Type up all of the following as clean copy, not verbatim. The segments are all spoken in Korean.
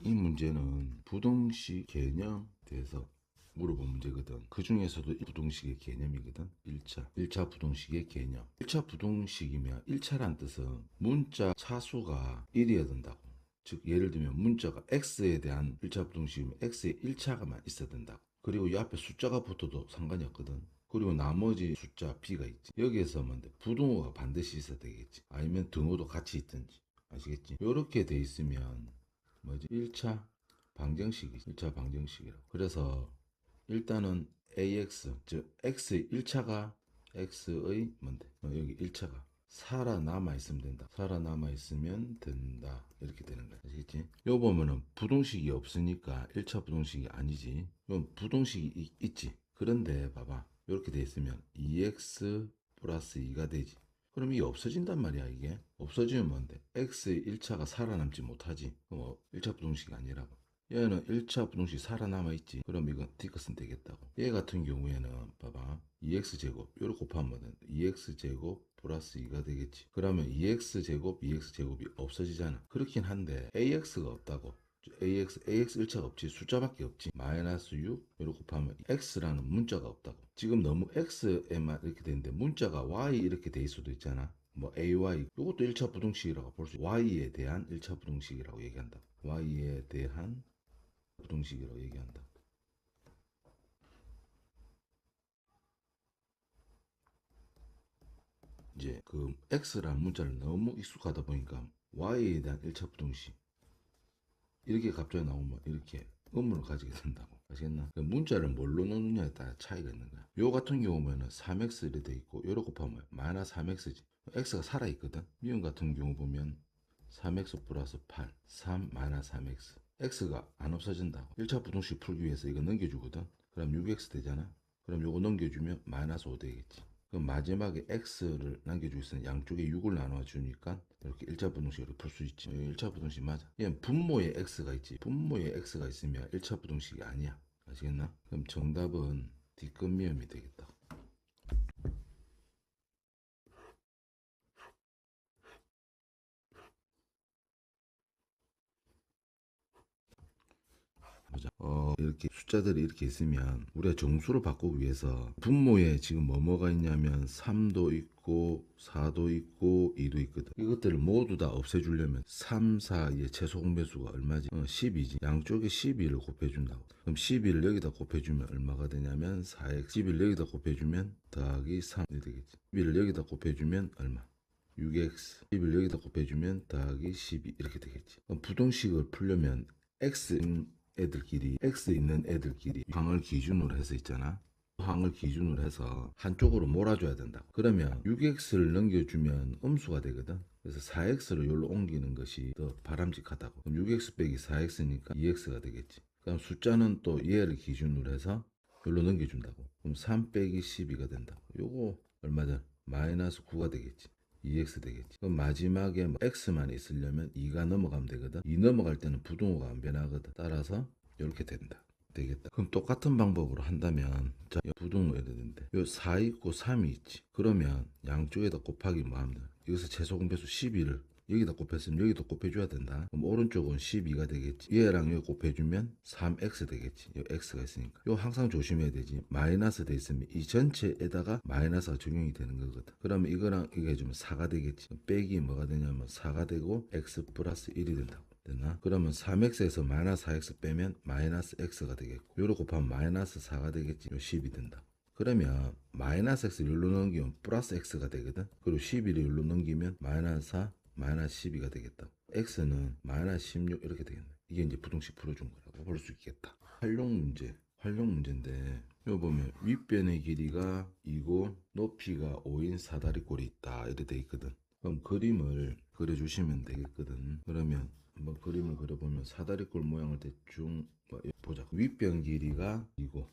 이 문제는 부등식 개념 대해서 물어본 문제거든. 그 중에서도 부등식의 개념이거든. 1차 부등식의 개념. 1차 부등식이면 1차란 뜻은 문자 차수가 1이어야 된다고. 즉 예를 들면 문자가 x에 대한 1차 부등식이면 x의 1차가만 있어야 된다고. 그리고 이 앞에 숫자가 붙어도 상관이 없거든. 그리고 나머지 숫자 b가 있지. 여기에서 뭔데 부등호가 반드시 있어야 되겠지. 아니면 등호도 같이 있든지. 아시겠지? 이렇게 돼 있으면 뭐지? 1차 방정식이지. 1차 방정식이라고. 그래서 일단은 AX, 즉 X의 1차가 X의 뭔데? 여기 1차가 살아남아 있으면 된다. 살아남아 있으면 된다. 이렇게 되는 거야. 아시겠지? 요 보면은 부등식이 없으니까 1차 부등식이 아니지. 이건 부등식이 있지. 그런데 봐봐. 이렇게 돼 있으면 2X 플러스 2가 되지. 그럼 이게 없어진단 말이야. 이게 없어지면 뭔데? X의 1차가 살아남지 못하지. 그럼 1차 부등식이 아니라고. 얘는 1차 부등식 살아남아 있지. 그럼 이건 디귿은 되겠다고. 얘 같은 경우에는 봐봐. 2x제곱 요렇게 곱하면 2x제곱 플러스 2가 되겠지. 그러면 2x제곱 2x제곱이 없어지잖아. 그렇긴 한데 ax가 없다고. AX 1차가 없지. 숫자밖에 없지. 마이너스 6 요렇게 곱하면 x라는 문자가 없다고. 지금 너무 x에만 이렇게 되는데 문자가 y 이렇게 돼 있을 수도 있잖아. 뭐 AY 이것도 1차 부등식이라고 볼 수 있고 Y에 대한 1차 부등식이라고 얘기한다. Y에 대한 부등식이라고 얘기한다. 이제 그 x라는 문자를 너무 익숙하다 보니까 y에 대한 1차 부등식 이렇게 갑자기 나오면 이렇게 의문을 가지게 된다고. 아시겠나? 그 문자를 뭘로 넣느냐에 따라 차이가 있는 거야. 요 같은 경우면은 3x 이렇게 돼 있고 요렇게 곱하면 마이너스 3x지. x가 살아있거든. 미음 같은 경우 보면 3x 플러스 8 3 마이너스 3x x가 안 없어진다고. 1차 부등식 풀기 위해서 이거 넘겨주거든. 그럼 6x 되잖아. 그럼 요거 넘겨주면 마이너스 5 되겠지. 그럼 마지막에 x를 남겨주고 있으면 양쪽에 6을 나눠주니까 이렇게 1차 부등식으로 풀 수 있지. 1차 부등식 맞아. 얘는 분모에 x가 있지. 분모에 x가 있으면 1차 부등식이 아니야. 아시겠나? 그럼 정답은 D급미음이 되겠다. 보자. 이렇게 숫자들이 이렇게 있으면 우리가 정수로 바꾸기 위해서 분모에 지금 뭐가 있냐면 3도 있고 4도 있고 2도 있거든. 이것들을 모두 다 없애주려면 3, 4의 최소 공배수가 얼마지? 10이지. 양쪽에 12를 곱해준다고. 그럼 12를 여기다 곱해주면 얼마가 되냐면 4x. 12를 여기다 곱해주면 더하기 3이 되겠지. 12를 여기다 곱해주면 얼마? 6x. 12를 여기다 곱해주면 더하기 12 이렇게 되겠지. 그럼 부등식을 풀려면 x 애들끼리 x 있는 애들끼리 항을 기준으로 해서 있잖아. 항을 기준으로 해서 한쪽으로 몰아줘야 된다. 그러면 6x를 넘겨주면 음수가 되거든. 그래서 4x를 여기로 옮기는 것이 더 바람직하다고. 그럼 6x 빼기 4x니까 2x가 되겠지. 그럼 숫자는 또 얘를 기준으로 해서 여기로 넘겨준다고. 그럼 3 빼기 12가 된다고. 요거 얼마든 마이너스 9가 되겠지. 2x 되겠지. 그럼 마지막에 뭐 x만 있으려면 2가 넘어가면 되거든. 2 넘어갈 때는 부등호가 안 변하거든. 따라서 이렇게 된다. 되겠다. 그럼 똑같은 방법으로 한다면 자, 부등호 예를 드는데 요 4 있고 3이 있지. 그러면 양쪽에다 곱하기 뭐 하면 돼? 여기서 최소 공배수 12를 여기다 곱했으면 여기도 곱해줘야 된다. 그럼 오른쪽은 12가 되겠지. 얘랑 여기 곱해주면 3x 되겠지. 요 x가 있으니까. 요 항상 조심해야 되지. 마이너스 돼 있으면 이 전체에다가 마이너스가 적용이 되는 거거든. 그러면 이거랑 이거 해주면 4가 되겠지. 빼기 뭐가 되냐면 4가 되고 x 플러스 1이 된다고. 되나? 그러면 3x에서 마이너스 4x 빼면 마이너스 x가 되겠고 요로 곱하면 마이너스 4가 되겠지. 요 10이 된다. 그러면 마이너스 x 를 넘기면 플러스 x가 되거든. 그리고 11을 일로 넘기면 마이너스 4 마이너스 12가 되겠다. x는 마이너스 16 이렇게 되겠네. 이게 이제 부등식 풀어준 거라고 볼 수 있겠다. 활용 문제인데 여기 보면 윗변의 길이가 2고 높이가 5인 사다리꼴이 있다 이렇게 돼 있거든. 그럼 그림을 그려주시면 되겠거든. 그러면 한번 그림을 그려보면 사다리꼴 모양을 대충 보자. 윗변 길이가 2고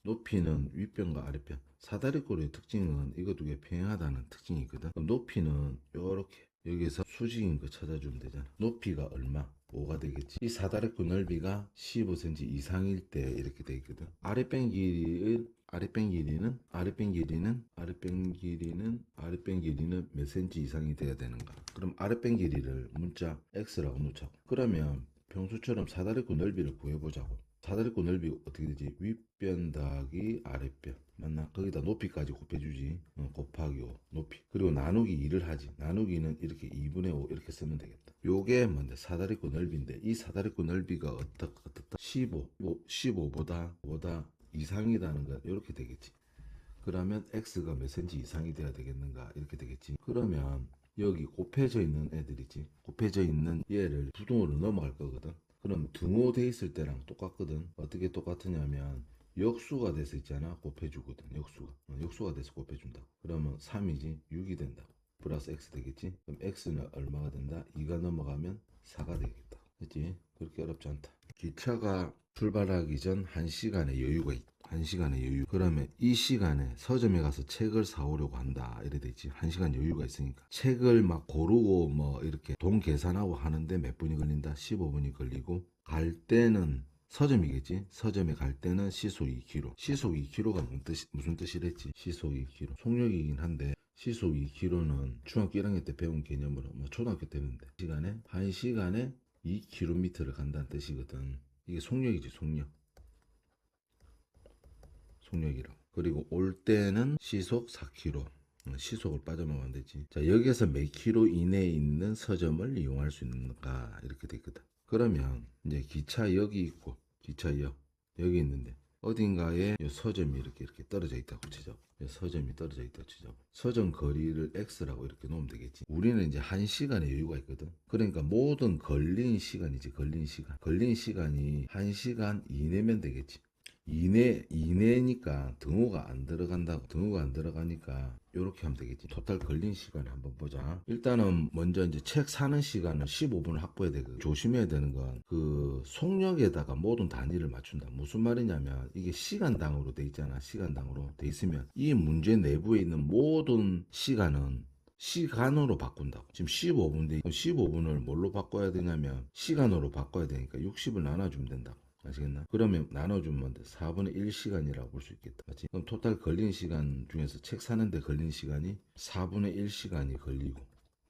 높이는 윗변과 아랫변. 사다리꼴의 특징은 이거 두 개 평행하다는 특징이 있거든. 그럼 높이는 요렇게 여기서 수직인 거 찾아주면 되잖아. 높이가 얼마? 5가 되겠지. 이 사다리꼴 넓이가 15cm 이상일 때 이렇게 돼 있거든. 아랫변 길이는 몇 cm 이상이 돼야 되는가? 그럼 아랫변 길이를 문자 x라고 놓자고. 그러면 평소처럼 사다리꼴 넓이를 구해보자고. 사다리꼴 넓이 어떻게 되지? 윗변 더하기 아랫변 맞나? 거기다 높이까지 곱해주지. 곱하기 5 높이. 그리고 나누기 2를 하지. 나누기는 이렇게 2분의 5 이렇게 쓰면 되겠다. 요게 뭔데? 사다리꼴 넓이인데 이 사다리꼴 넓이가 어떻다? 15보다 이상이라는 건 이렇게 되겠지. 그러면 x가 몇 cm 이상이 돼야 되겠는가 이렇게 되겠지. 그러면 여기 곱해져 있는 애들이지. 곱해져 있는 얘를 부등호로 넘어갈 거거든. 그럼 등호 돼 있을 때랑 똑같거든. 어떻게 똑같으냐면 역수가 돼서 있잖아. 곱해주거든. 역수가 돼서 곱해준다. 그러면 3이지 6이 된다. 플러스 x 되겠지. 그럼 x는 얼마가 된다? 2가 넘어가면 4가 되겠다. 그렇지? 그렇게 어렵지 않다. 기차가 출발하기 전 1시간의 여유가 있다. 1시간의 여유. 그러면 이 시간에 서점에 가서 책을 사오려고 한다. 이래 되지. 1시간 여유가 있으니까. 책을 막 고르고 뭐 이렇게 돈 계산하고 하는데 몇 분이 걸린다? 15분이 걸리고 갈 때는 서점이겠지. 서점에 갈 때는 시속 2km. 시속 2km가 무슨 뜻이랬지? 시속 2km. 속력이긴 한데 시속 2km는 중학교 1학년 때 배운 개념으로 뭐 초등학교 때는데 시간에 1시간에 2km를 간다는 뜻이거든. 이게 속력이지, 속력이라고. 그리고 올 때는 시속 4km. 시속을 빠져나가면 안 되지. 자, 여기에서 몇 킬로 이내에 있는 서점을 이용할 수 있는가 이렇게 돼 있거든. 그러면 이제 기차역이 있고 기차역 여기 있는데 어딘가에 이 서점이 이렇게 떨어져 있다고 치죠. 서점이 떨어져 있다고 치죠. 서점 거리를 x라고 이렇게 놓으면 되겠지. 우리는 이제 1시간의 여유가 있거든. 그러니까 모든 걸린 시간이지. 걸린 시간이 1시간 이내면 되겠지. 이내니까 등호가 안 들어간다고. 등호가 안 들어가니까 이렇게 하면 되겠지. 토탈 걸린 시간을 한번 보자. 일단은 먼저 이제 책 사는 시간은 15분을 확보해야 되거든. 조심해야 되는 건 그 속력에다가 모든 단위를 맞춘다. 무슨 말이냐면 이게 시간당으로 돼 있잖아. 시간당으로 돼 있으면 이 문제 내부에 있는 모든 시간은 시간으로 바꾼다고. 지금 15분인데 15분을 뭘로 바꿔야 되냐면 시간으로 바꿔야 되니까 60을 나눠주면 된다고. 아시겠나? 그러면 나눠주면 돼. 4분의 1시간이라고 볼 수 있겠다. 맞지? 그럼 토탈 걸린 시간 중에서 책 사는데 걸린 시간이 4분의 1시간이 걸리고.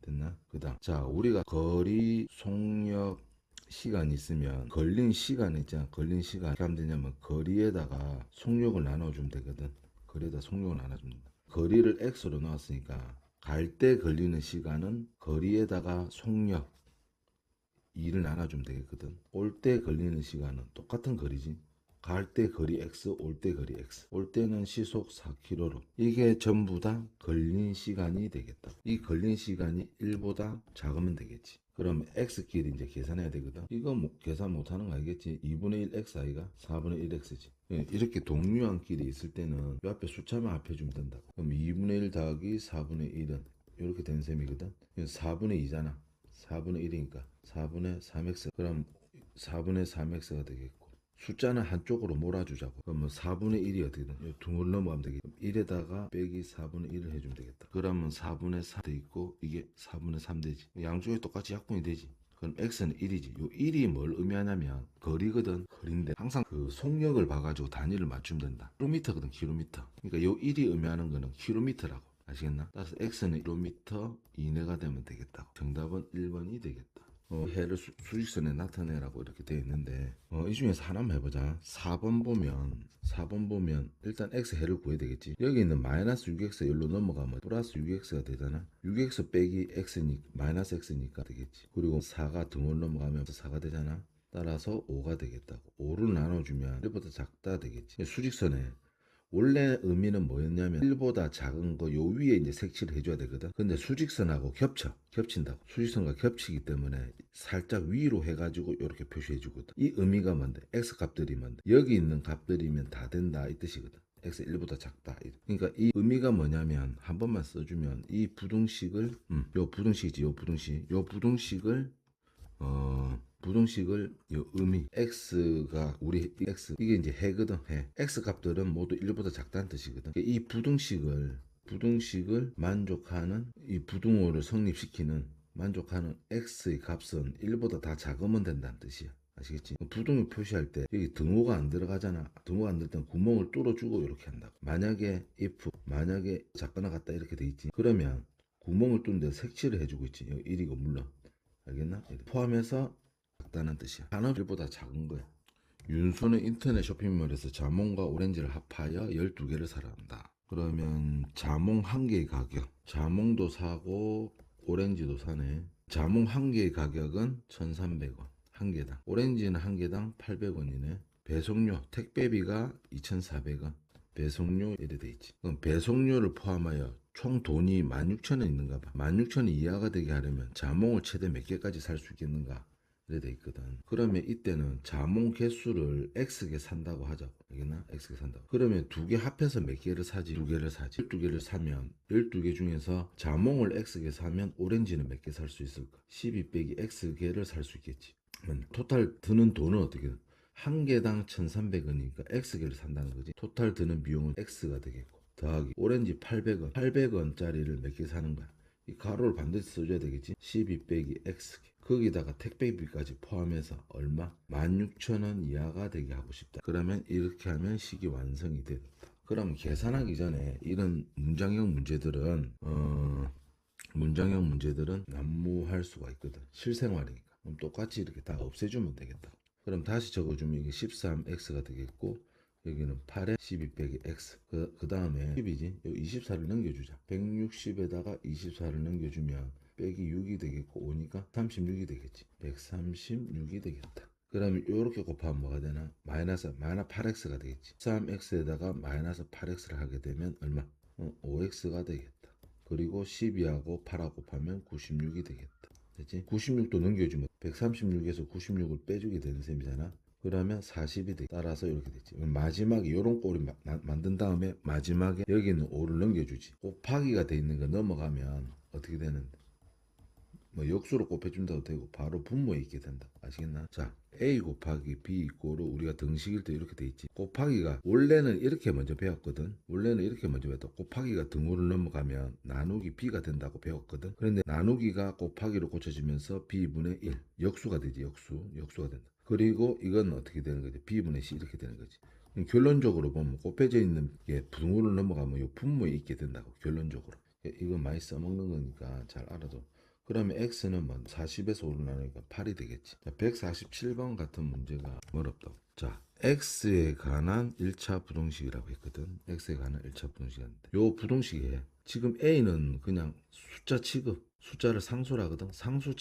됐나? 그 다음. 자, 우리가 거리 속력 시간이 있으면 걸린 시간 있잖아. 걸린 시간. 어떻게 하면 되냐면 거리에다가 속력을 나눠주면 되거든. 거리에다 속력을 나눠주면 된다. 거리를 x로 넣었으니까 갈 때 걸리는 시간은 거리에다가 속력 2를 나눠주면 되겠거든. 올 때 걸리는 시간은 똑같은 거리지. 갈 때 거리 x, 올 때 거리 x. 올 때는 시속 4km로. 이게 전부 다 걸린 시간이 되겠다. 이 걸린 시간이 1보다 작으면 되겠지. 그럼 x끼리 이제 계산해야 되거든. 이거 뭐 계산 못하는 거 알겠지? 2분의 1 x 아이가 4분의 1 x지. 이렇게 동류한끼리 있을 때는 이 앞에 숫자만 합해주면 된다. 그럼 2분의 1 더하기 4분의 1은 이렇게 된 셈이거든. 4분의 2잖아. 4분의 1이니까 4분의 3x. 그럼 4분의 3x가 되겠고 숫자는 한쪽으로 몰아주자고. 그러면 4분의 1이 어떻게 되나? 등을 넘어가면 되겠다. 1에다가 빼기 4분의 1을 해주면 되겠다. 그러면 4분의 4 돼 있고 이게 4분의 3 되지. 양쪽이 똑같이 약분이 되지. 그럼 x는 1이지. 요 1이 뭘 의미하냐면 거리거든. 거리인데 항상 그 속력을 봐가지고 단위를 맞추면 된다. 킬로미터거든. 킬로미터. 그러니까 요 1이 의미하는 거는 킬로미터라고. 아시겠나? 따라서 x는 킬로미터 이내가 되면 되겠다. 정답은 1번이 되겠다. 해를 수직선에 나타내라고 이렇게 되어 있는데 이 중에서 하나만 해보자. 4번 보면 일단 x 해를 구해야 되겠지. 여기 있는 마이너스 6x 여기로 넘어가면 플러스 6x가 되잖아. 6x 빼기 x니까 마이너스 x니까 되겠지. 그리고 4가 등을 넘어가면 4가 되잖아. 따라서 5가 되겠다고. 5를 나눠주면 1보다 작다 되겠지. 수직선에 원래 의미는 뭐였냐면 1보다 작은 거 요 위에 이제 색칠을 해줘야 되거든. 근데 수직선하고 겹친다고. 수직선과 겹치기 때문에 살짝 위로 해가지고 이렇게 표시해 주거든. 이 의미가 뭔데? x 값들이 뭔데? 여기 있는 값들이면 다 된다 이 뜻이거든. x 1보다 작다. 그러니까 이 의미가 뭐냐면 한 번만 써주면 이 부등식을 요 부등식이지. 요 부등식을 부등식을 요 의미 x가 우리 x 이게 이제 해거든. 해. x 값들은 모두 1보다 작다는 뜻이거든. 이 부등식을 만족하는 이 부등호를 성립시키는 만족하는 x의 값은 1보다 다 작으면 된다는 뜻이야. 아시겠지? 부등을 표시할 때 여기 등호가 안 들어가잖아. 등호가 안 들을 땐 구멍을 뚫어주고 이렇게 한다고. 만약에 작거나 같다 이렇게 돼 있지. 그러면 구멍을 뚫는 데 색칠을 해주고 있지. 여기 1이고 물론. 알겠나? 포함해서 작다는 뜻이야. 산업일보다 작은 거야. 윤수는 인터넷 쇼핑몰에서 자몽과 오렌지를 합하여 12개를 사러 한다. 그러면 자몽 한 개의 가격, 자몽도 사고 오렌지도 사네. 자몽 한 개의 가격은 1,300원 한 개당, 오렌지는 한 개당 800원이네. 배송료 택배비가 2,400원, 배송료 이래 돼 있지. 그럼 배송료를 포함하여 총 돈이 16,000원 있는가 봐. 16,000원 이하가 되게 하려면 자몽을 최대 몇 개까지 살 수 있겠는가 이래 돼 있거든. 그러면 이때는 자몽 개수를 X개 산다고 하자고. 알겠나? X개 산다고. 그러면 두 개 합해서 몇 개를 사지? 두 개를 사지. 12개를 사면 12개 중에서 자몽을 X개 사면 오렌지는 몇 개 살 수 있을까? 12 빼기 X개를 살 수 있겠지. 토탈 드는 돈은 어떻게 돼? 한 개당 1,300원이니까 X개를 산다는 거지. 토탈 드는 비용은 X가 되겠고, 더하기 오렌지 800원, 800원짜리를 몇 개 사는 거야. 이 가로를 반드시 써줘야 되겠지. 12 빼기 X개, 거기다가 택배비까지 포함해서 얼마? 16,000원 이하가 되게 하고 싶다. 그러면 이렇게 하면 식이 완성이 되겠다. 그럼 계산하기 전에 이런 문장형 문제들은 난무할 수가 있거든. 실생활이니까. 그럼 똑같이 이렇게 다 없애주면 되겠다. 그럼 다시 적어주면 이게 13x가 되겠고, 여기는 8에 12 빼기 x, 그 다음에 10이지. 여기 24를 넘겨주자. 160에다가 24를 넘겨주면 빼기 6이 되겠고, 5니까 36이 되겠지. 136이 되겠다. 그러면 이렇게 곱하면 뭐가 되나? 마이너스 8x가 되겠지. 13x에다가 마이너스 8x를 하게 되면 얼마? 5x가 되겠다. 그리고 12하고 8하고 곱하면 96이 되겠다. 됐지? 96도 넘겨주면 136에서 96을 빼주게 되는 셈이잖아. 그러면 40이 돼. 따라서 이렇게 됐지. 마지막에 요런 꼴을 만든 다음에 마지막에 여기는 5를 넘겨주지. 곱하기가 돼 있는 거 넘어가면 어떻게 되는데? 뭐 역수로 곱해준다도 되고 바로 분모에 있게 된다. 아시겠나? 자, A 곱하기 B 이꼬르 우리가 등식일 때 이렇게 돼 있지. 곱하기가 원래는 이렇게 먼저 배웠거든. 원래는 이렇게 먼저 배웠다. 곱하기가 등호를 넘어가면 나누기 B가 된다고 배웠거든. 그런데 나누기가 곱하기로 고쳐지면서 B분의 1 역수가 되지. 역수가 된다. 그리고 이건 어떻게 되는 거지? B분의 C 이렇게 되는 거지. 결론적으로 보면 곱해져 있는 게 등호를 넘어가면 요 분모에 있게 된다고. 결론적으로. 이거 많이 써먹는 거니까 잘 알아둬. 그러면 x는 뭐 40에서 5를 나누니까 8이 되겠지. 자, 147번 같은 문제가 어렵다고. 자, x에 관한 1차 부동식이라고 했거든. x에 관한 1차 부동식인데 요 부동식에 지금 a는 그냥 숫자 취급, 숫자를 상수라 하거든. 상수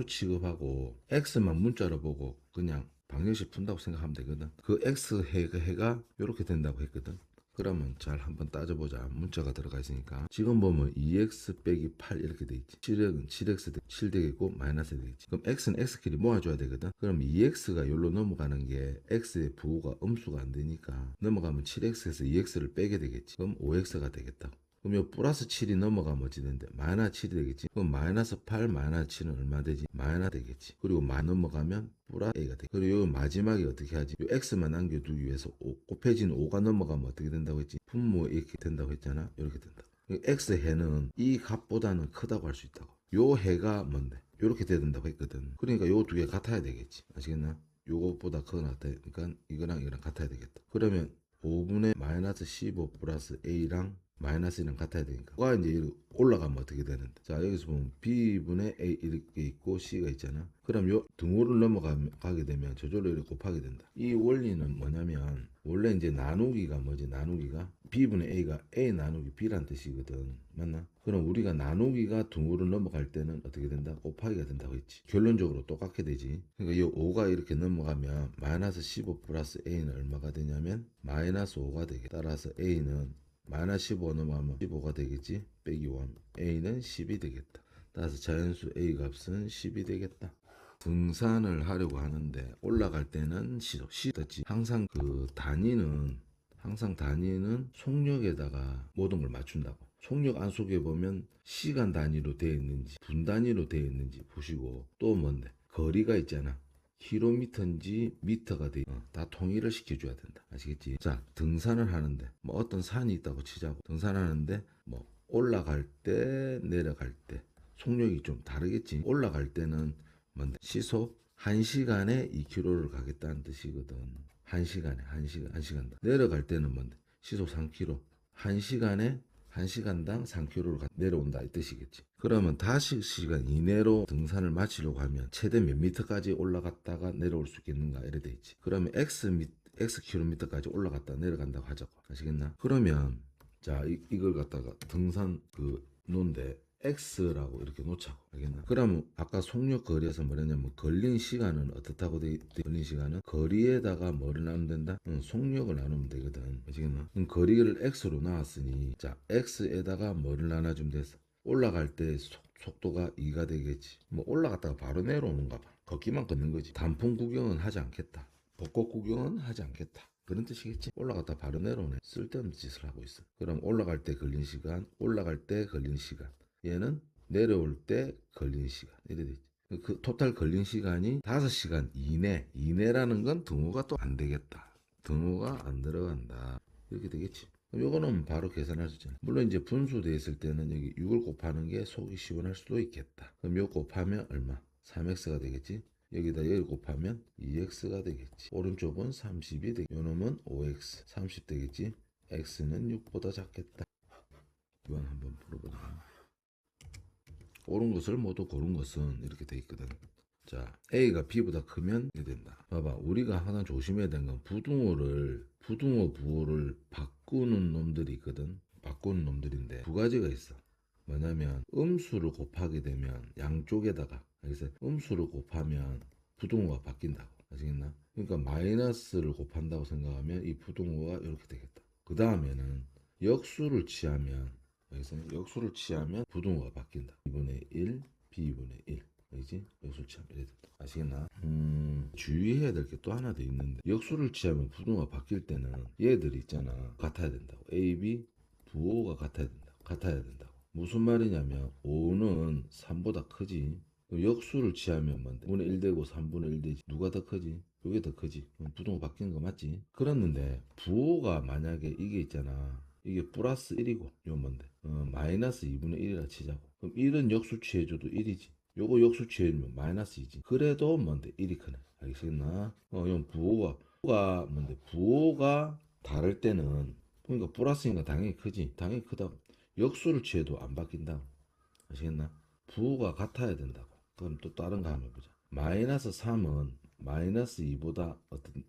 취급하고 x만 문자로 보고 그냥 방정식 푼다고 생각하면 되거든. 그 x 해가 이렇게 된다고 했거든. 그러면 잘 한번 따져보자. 문자가 들어가 있으니까. 지금 보면 2x 빼기 8 이렇게 돼 있지. 7은 7x 7 되겠고 마이너스 되겠지. 그럼 x는 x끼리 모아줘야 되거든. 그럼 2x가 여기로 넘어가는 게 x의 부호가 음수가 안 되니까 넘어가면 7x에서 2x를 빼게 되겠지. 그럼 5x가 되겠다. 그럼 요 플러스 7이 넘어가면 어찌 되는데 마이너스 7이 되겠지. 그럼 마이너스 8 마이너스 7은 얼마 되지? 마이너스 되겠지. 그리고 마 넘어가면 플러스 a가 돼. 그리고 요 마지막에 어떻게 하지? 요 x만 남겨두기 위해서 곱해진 5가 넘어가면 어떻게 된다고 했지? 분모 이렇게 된다고 했잖아. 이렇게 된다. x 해는 이 값보다는 크다고 할 수 있다고. 요 해가 뭔데? 이렇게 돼야 된다고 했거든. 그러니까 요 두 개 같아야 되겠지. 아시겠나? 요것보다 크거나 같으니까 이거랑 같아야 되겠다. 그러면 5분의 마이너스 15 플러스 a랑 마이너스랑 같아야 되니까 가 이제 올라가면 어떻게 되는데, 자 여기서 보면 b분의 a 이렇게 있고 c가 있잖아. 그럼 요 등호를 넘어가게 되면 저절로 이렇게 곱하게 된다. 이 원리는 뭐냐면 원래 이제 나누기가 뭐지? 나누기가 b분의 a가 a 나누기 b란 뜻이거든. 맞나? 그럼 우리가 나누기가 등호를 넘어갈 때는 어떻게 된다? 곱하기가 된다고 했지. 결론적으로 똑같게 되지. 그러니까 이 5가 이렇게 넘어가면 마이너스 15 플러스 a는 얼마가 되냐면 마이너스 5가 되게. 따라서 a는 마이너스 15 넘어가면 15가 되겠지. 빼기 1. a는 10이 되겠다. 따라서 자연수 a 값은 10이 되겠다. 등산을 하려고 하는데 올라갈 때는 시도지. 항상 단위는 속력에다가 모든 걸 맞춘다고. 속력 안속에 보면 시간 단위로 되어 있는지 분 단위로 되어 있는지 보시고, 또 뭔데 거리가 있잖아. 킬로미터인지 미터가 다 통일을 시켜줘야 된다. 아시겠지? 자, 등산을 하는데 뭐 어떤 산이 있다고 치자고. 등산하는데 뭐 올라갈 때 내려갈 때 속력이 좀 다르겠지. 올라갈 때는 뭔데 시속 1시간에 2km를 가겠다는 뜻이거든. 1시간 내려갈 때는 뭔데 시속 3km, 1시간에 1시간당 3km를 내려온다 이 뜻이겠지. 그러면 5시간 이내로 등산을 마치려고 하면 최대 몇 미터까지 올라갔다가 내려올 수 있겠는가 이래 돼 있지. 그러면 X 킬로미터까지 올라갔다 내려간다고 하자고. 아시겠나? 그러면 자 이걸 갖다가 등산 논데 X라고 이렇게 놓자고. 알겠나? 그러면 아까 속력 거리에서 뭐랬냐면 걸린 시간은 어떻다고 걸린 시간은 거리에다가 뭐를 나누면 된다? 속력을 나누면 되거든. 아시겠나? 거리를 X로 나왔으니 자 X에다가 뭐를 나눠주면 됐어. 올라갈 때 속도가 2가 되겠지. 뭐 올라갔다가 바로 내려오는가 봐. 걷기만 걷는 거지. 단풍 구경은 하지 않겠다. 벚꽃 구경은 하지 않겠다. 그런 뜻이겠지. 올라갔다 바로 내려오네. 쓸데없는 짓을 하고 있어. 그럼 올라갈 때 걸린 시간, 올라갈 때 걸린 시간. 얘는 내려올 때 걸린 시간. 이래 되지. 그 토탈 걸린 시간이 5시간 이내라는 건 등호가 또 안 되겠다. 등호가 안 들어간다. 이렇게 되겠지. 그럼 요거는 바로 계산할 수 있잖아. 물론 이제 분수되어 있을 때는 여기 6을 곱하는 게 속이 시원할 수도 있겠다. 그럼 요 곱하면 얼마? 3x가 되겠지. 여기다 1 곱하면 2x가 되겠지. 오른쪽은 30이 되겠지. 요놈은 5x 30 되겠지. x는 6보다 작겠다. 이건 한번 풀어보자. 옳은 것을 모두 고른 것은 이렇게 돼 있거든. 자, A가 B보다 크면 이렇게 된다. 봐봐, 우리가 하나 조심해야 되는 건 부등호 부호를 바꾸는 놈들이 있거든. 바꾸는 놈들인데 두 가지가 있어. 뭐냐면 음수를 곱하게 되면 양쪽에다가, 그래서 음수를 곱하면 부등호가 바뀐다고. 아시겠나? 그러니까 마이너스를 곱한다고 생각하면 이 부등호가 이렇게 되겠다. 그 다음에는 역수를 취하면, 여기서 역수를 취하면 부등호가 바뀐다. 2분의 1, B2분의 1. 알지? 역수를 취하면 이래 된다. 아시겠나? 주의해야 될 게 또 하나 더 있는데, 역수를 취하면 부등호가 바뀔 때는 얘들이 있잖아. 같아야 된다고. A, B, 부호가 같아야 된다고. 무슨 말이냐면 5는 3보다 크지. 역수를 취하면 뭔데? 5분의 1 되고 3분의 1 되지. 누가 더 크지? 이게 더 크지. 부등호 바뀌는 거 맞지? 그랬는데 부호가 만약에 이게 있잖아. 이게 플러스 1이고 요 뭔데? 마이너스 2분의 1이라 치자고. 그럼 1은 역수 취해줘도 1이지. 요거 역수 취해주면 마이너스 2지. 그래도 뭔데? 1이 크네. 알겠나? 이건 부호가 뭔데? 부호가 다를 때는, 그러니까 플러스니까 당연히 크지. 당연히 크다고. 역수를 취해도 안 바뀐다고. 아시겠나? 부호가 같아야 된다고. 그럼 또 다른 거 한번 해보자. 마이너스 3은 마이너스 2보다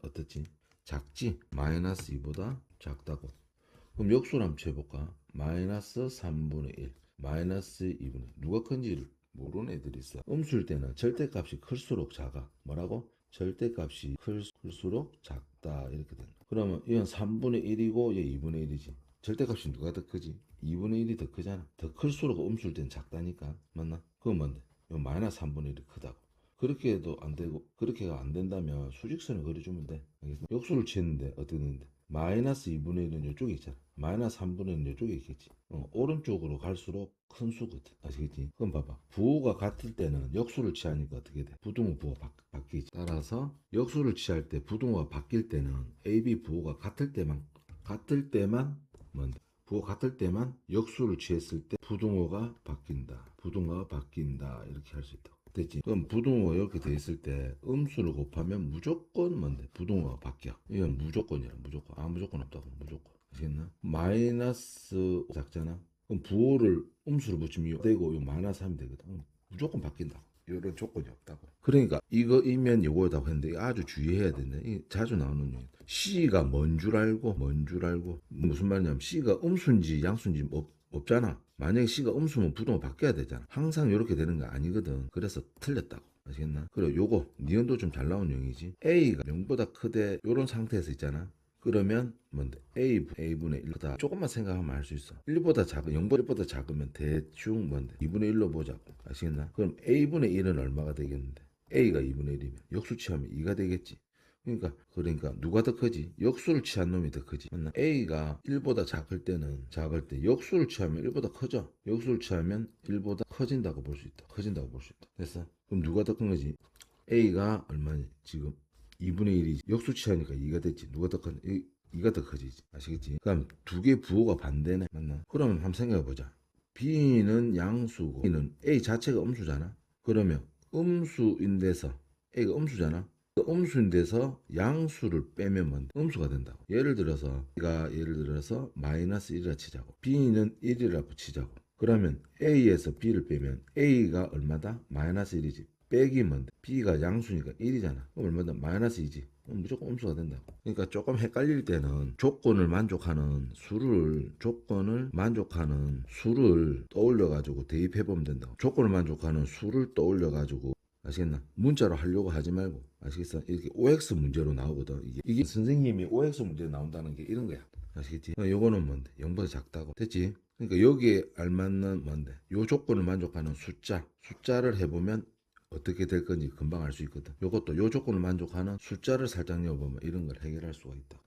어떻지? 작지? 마이너스 2보다 작다고. 그럼 역수를 한번 취해볼까? 마이너스 3분의 1, 마이너스 2분의 1. 누가 큰지를 모르는 애들이 있어. 음수일 때는 절대값이 클수록 작아. 뭐라고? 절대값이 클수록 작다. 이렇게 된다. 그러면 이건 3분의 1이고 얘 2분의 1이지. 절대값이 누가 더 크지? 2분의 1이 더 크잖아. 더 클수록 음수일 때는 작다니까. 맞나? 그건 뭔데? 이건 마이너스 3분의 1이 크다고. 그렇게 해도 안 되고, 그렇게가 안 된다면 수직선을 그려주면 돼. 알겠어? 역수를 취했는데 어떻게 되는데? 마이너스 2분의 1은 이쪽에 있잖아. 마이너스 3분의 1은 이쪽에 있겠지. 오른쪽으로 갈수록 큰 수거든. 아시겠지? 그럼 봐봐. 부호가 같을 때는 역수를 취하니까 어떻게 돼? 부등호 부호가 바뀌지. 따라서 역수를 취할 때 부등호가 바뀔 때는 AB 부호가 같을 때만 뭔데? 부호 같을 때만 역수를 취했을 때 부등호가 바뀐다. 이렇게 할 수 있다고. 됐지? 그럼 부등호가 이렇게 돼 있을 때 음수를 곱하면 무조건 뭔데? 부등호가 바뀌어. 이건 무조건이야. 무조건 없다고. 무조건. 아시겠나? 마이너스 작잖아. 그럼 부호를 음수를 붙이면 되고 이 마이너스 하면 되거든. 무조건 바뀐다. 이런 조건이 없다고. 그러니까 이거이면 요거다고 했는데 아주 주의해야 된다. 자주 나오는 얘기. C가 뭔 줄 알고 무슨 말이냐면 C가 음수인지 양수인지 없잖아. 만약에 C가 음수면 부등호 바뀌어야 되잖아. 항상 이렇게 되는 거 아니거든. 그래서 틀렸다고. 아시겠나? 그리고 요거 니은도 좀 잘 나온 용이지. A가 0보다 크대 요런 상태에서 있잖아. 그러면 뭔데? A분의 1보다 조금만 생각하면 알 수 있어. 1보다 작은 0보다 작으면 대충 뭔데? 2분의 1로 보자고. 아시겠나? 그럼 A분의 1은 얼마가 되겠는데? A가 2분의 1이면 역수 취하면 2가 되겠지. 그러니까 누가 더 크지? 역수를 취한 놈이 더 크지. 맞나? A가 1보다 작을 때 역수를 취하면 1보다 커져. 역수를 취하면 1보다 커진다고 볼 수 있다. 됐어? 그럼 누가 더 큰 거지? A가 얼마니? 지금 2분의 1이지. 역수 취하니까 2가 됐지. 누가 더 크지? 2가 더 커지지. 아시겠지? 그럼 두 개 부호가 반대네. 맞나? 그러면 한번 생각해보자. B는 양수고 B는 A 자체가 음수잖아. 그러면 음수인데서 A가 음수잖아. 그 음수인데서 양수를 빼면 뭔데? 음수가 된다고. 예를 들어서 마이너스 1이라 치자고. b는 1이라 붙이자고. 그러면 a에서 b를 빼면 a가 얼마다? 마이너스 1이지. 빼기 뭔데? b가 양수니까 1이잖아. 그럼 얼마다? 마이너스 2지. 무조건 음수가 된다고. 그러니까 조금 헷갈릴 때는 조건을 만족하는 수를 떠올려 가지고 대입해 보면 된다고. 조건을 만족하는 수를 떠올려 가지고, 아시겠나? 문자로 하려고 하지 말고, 아시겠어? 이렇게 OX 문제로 나오거든. 이게 선생님이 OX 문제로 나온다는 게 이런 거야. 아시겠지? 요거는 뭔데? 0보다 작다고. 됐지? 그러니까 여기에 알맞는 뭔데? 요 조건을 만족하는 숫자를 해보면 어떻게 될 건지 금방 알 수 있거든. 요것도 요 조건을 만족하는 숫자를 살짝 넣어보면 이런 걸 해결할 수가 있다.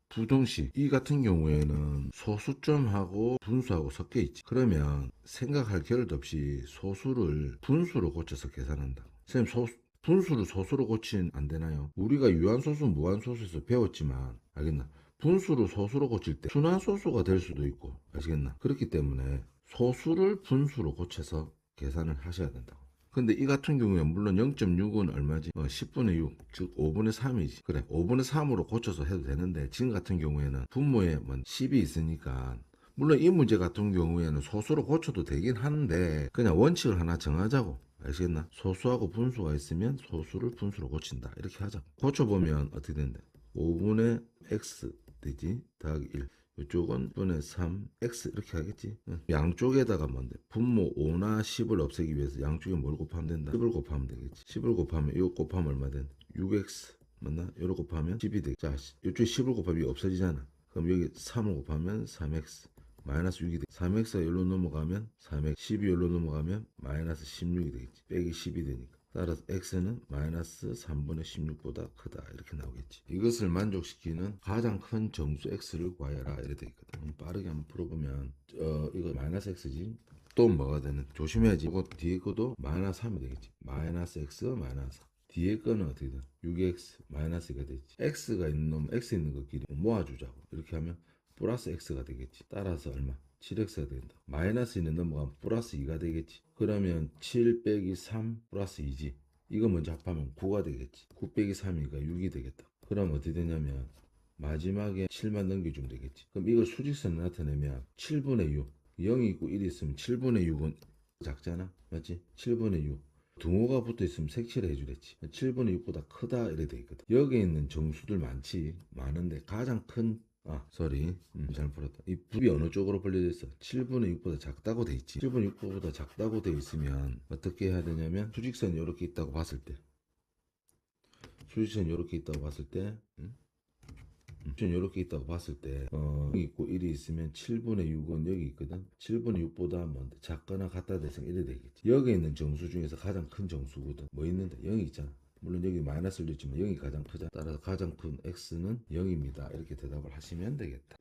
부동식 이 같은 경우에는 소수점하고 분수하고 섞여 있지. 그러면 생각할 겨를도 없이 소수를 분수로 고쳐서 계산한다. 선생님, 분수를 소수로 고치면 안 되나요? 우리가 유한소수, 무한소수에서 배웠지만, 알겠나? 분수를 소수로 고칠 때 순환소수가 될 수도 있고, 아시겠나? 그렇기 때문에 소수를 분수로 고쳐서 계산을 하셔야 된다고. 근데 이 같은 경우에 물론 0.6은 얼마지? 10분의 6, 즉 5분의 3이지. 그래, 5분의 3으로 고쳐서 해도 되는데 지금 같은 경우에는 분모에 10이 있으니까, 물론 이 문제 같은 경우에는 소수로 고쳐도 되긴 하는데 그냥 원칙을 하나 정하자고. 아시겠나? 소수하고 분수가 있으면 소수를 분수로 고친다. 이렇게 하자. 고쳐보면 어떻게 된대? 5분의 x 되지? 더하기 1. 이쪽은 분의 3x 이렇게 하겠지. 양쪽에다가 뭔데? 분모 5나 10을 없애기 위해서 양쪽에 뭘 곱하면 된다? 10을 곱하면 되겠지. 10을 곱하면 이거 곱하면 얼마 된다? 6x 맞나? 이거 곱하면 10이 되겠지. 자, 이쪽에 10을 곱하면 이거 없어지잖아. 그럼 여기 3을 곱하면 3x 마이너스 6이 돼. 3x가 여기로 넘어가면 3x, 10이 여기로 넘어가면 마이너스 16이 되겠지. 빼기 10이 되니까. 따라서 x는 마이너스 3분의 16보다 크다 이렇게 나오겠지. 이것을 만족시키는 가장 큰 정수 x를 구하여라 이렇게 돼 있거든. 빠르게 한번 풀어보면 이거 마이너스 x지. 또 뭐가 되는? 조심해야지. 이거 뒤에 거도 마이너스 3이 되겠지. 마이너스 x 마이너스 4. 뒤에 거는 어떻게 돼? 6x 마이너스가 되지. x가 있는 놈 x 있는 것끼리 모아주자고. 이렇게 하면 플러스 x가 되겠지. 따라서 얼마? 7x가 된다. 마이너스 2는 넘어가면 플러스 2가 되겠지. 그러면 7 빼기 3 플러스 2지. 이거 먼저 합하면 9가 되겠지. 9 빼기 3이니까 6이 되겠다. 그럼 어떻게 되냐면 마지막에 7만 넘겨주면 되겠지. 그럼 이걸 수직선을 나타내면 7분의 6. 0이 있고 1이 있으면 7분의 6은 작잖아. 맞지? 7분의 6. 등호가 붙어 있으면 색칠을 해주랬지. 7분의 6보다 크다 이래 돼 있거든. 여기에 있는 정수들 많은데 가장 큰 잘못 풀었다. 이 부비 어느 쪽으로 벌려져 있어? 7분의 6보다 작다고 돼 있지. 7분의 6보다 작다고 돼 있으면 어떻게 해야 되냐면 수직선이 이렇게 있다고 봤을 때 이렇게 있다고 봤을 때 여기 있고 1이 있으면 7분의 6은 여기 있거든. 7분의 6보다 뭔데 작거나 같다 돼서 1이 되겠지. 여기 있는 정수 중에서 가장 큰 정수거든. 뭐 있는데? 0이 있잖아. 물론 여기 마이너스를 줬지만 0이 가장 크잖아. 따라서 가장 큰 x는 0입니다. 이렇게 대답을 하시면 되겠다.